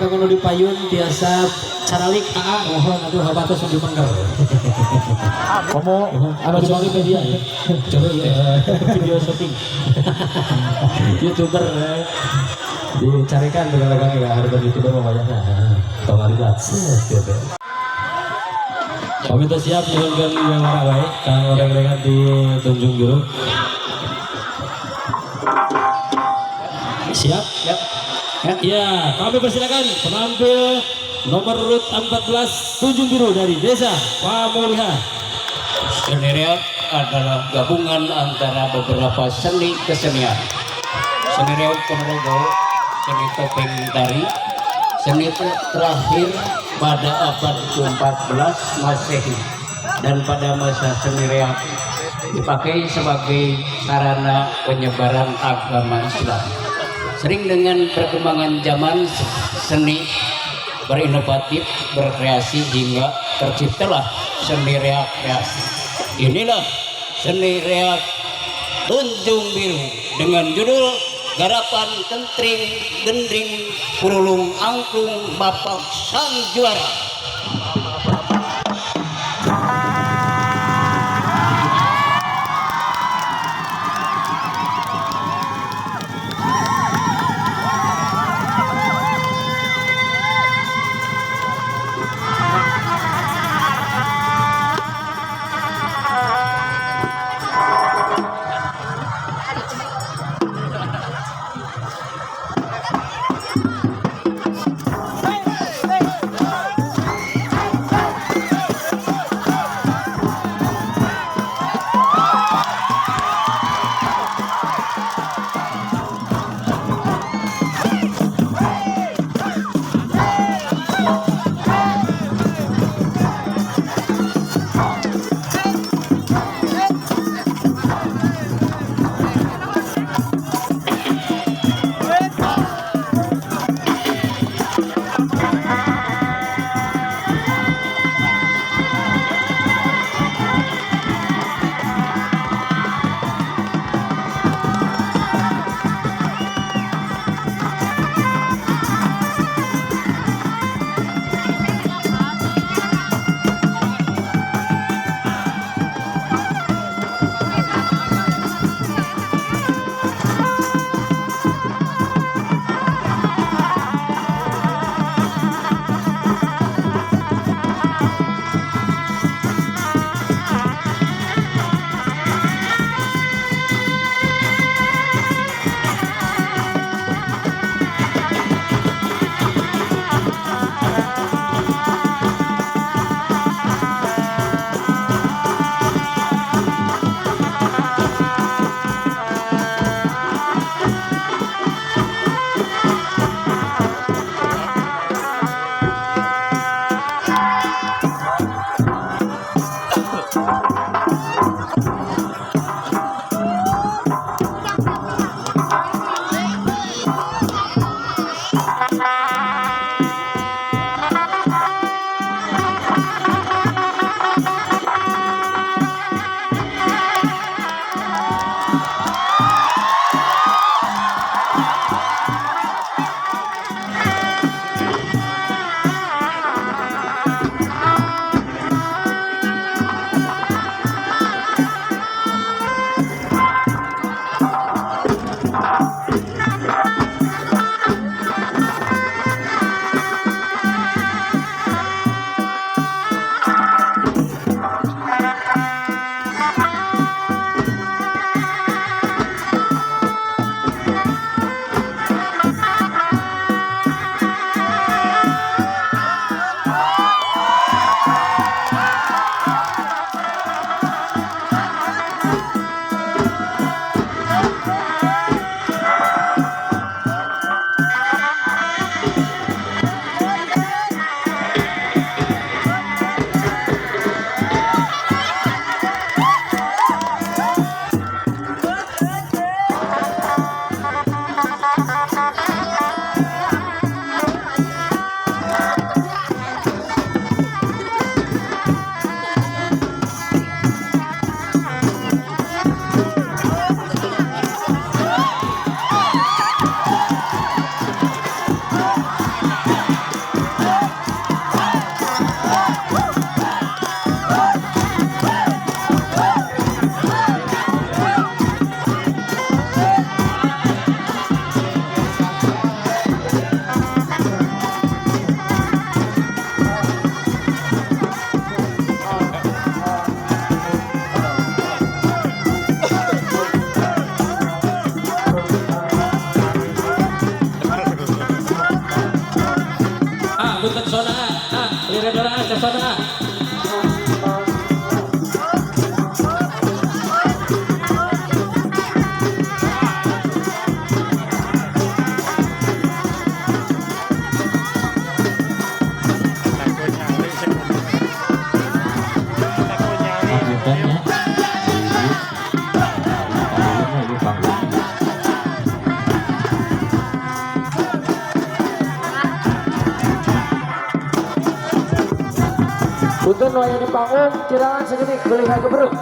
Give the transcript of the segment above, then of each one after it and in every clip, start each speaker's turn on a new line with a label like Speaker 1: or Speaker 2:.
Speaker 1: kamu di payun biasa caralik mohon aduh habatus di mangga
Speaker 2: kamu
Speaker 1: ada kecuali media ya coba video syuting youtuber
Speaker 2: dicarikan dengan ya harga youtuber mau banyaknya kemarin lah
Speaker 1: kami tuh siap nyuhunkan yang marah baik kang orang-orang di Tunjung Biru siap ya kami persilakan penampil nomor urut 14 Tunjung Biru dari desa Pamuliha.
Speaker 3: Seni reok adalah gabungan antara beberapa seni kesenian. Seni reok Ponorogo, seni topeng tari, seni terakhir pada abad ke-14 Masehi, dan pada masa seni reok dipakai sebagai sarana penyebaran agama Islam. Sering dengan perkembangan zaman seni berinovatif, berkreasi hingga terciptalah seni reok kreasi. Inilah seni reok Tunjung Biru dengan judul Garapan Kentring Gendring Purulung Angklung Bapak Sang Juara.
Speaker 1: punten sona lihat orang ke sona.
Speaker 2: Lanjutannya lagi panggung.
Speaker 4: Punten wayah di panggung, cirangan segini geliha gebruk.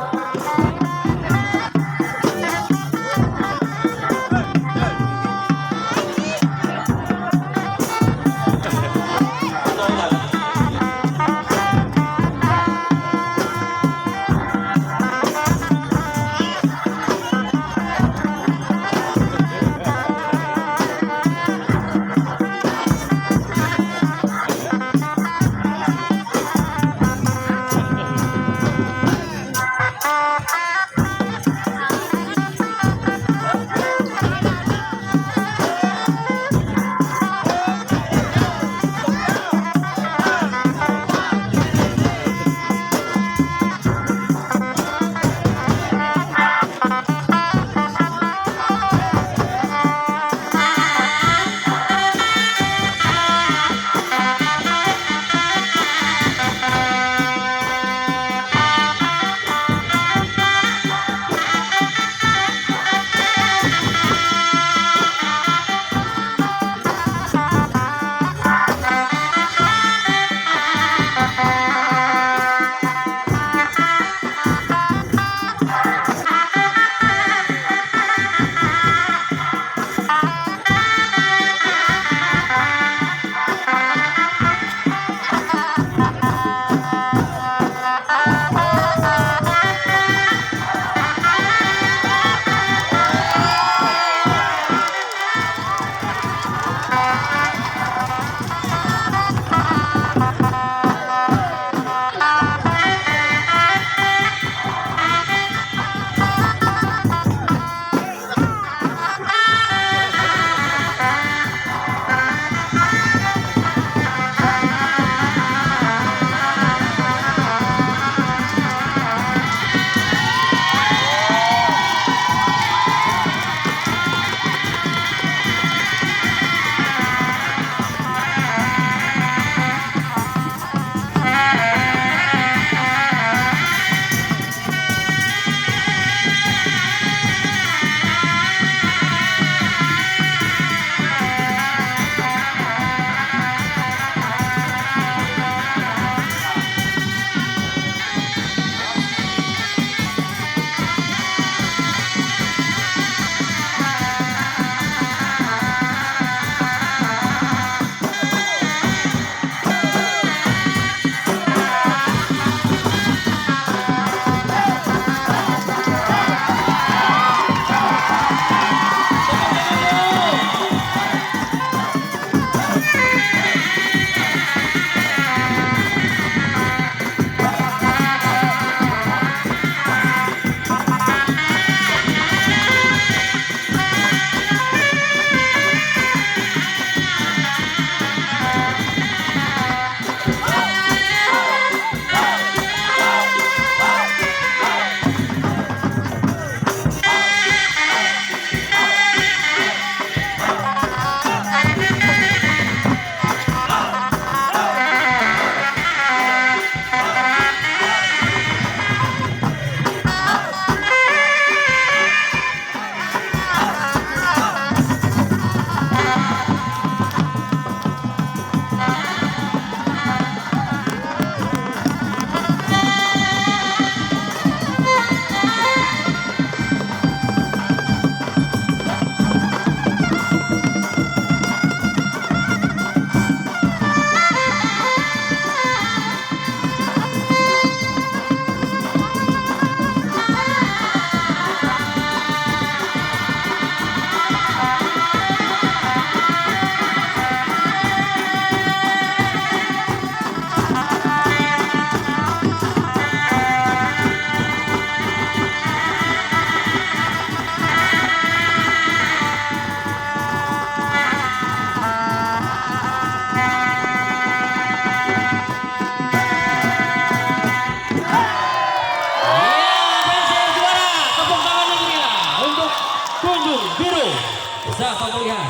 Speaker 1: pemulihan.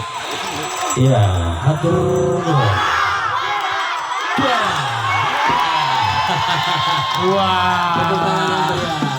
Speaker 2: Iya.
Speaker 1: Atur nuhun. Juara.
Speaker 3: Wah.
Speaker 1: Tepuk tangan yang meriah.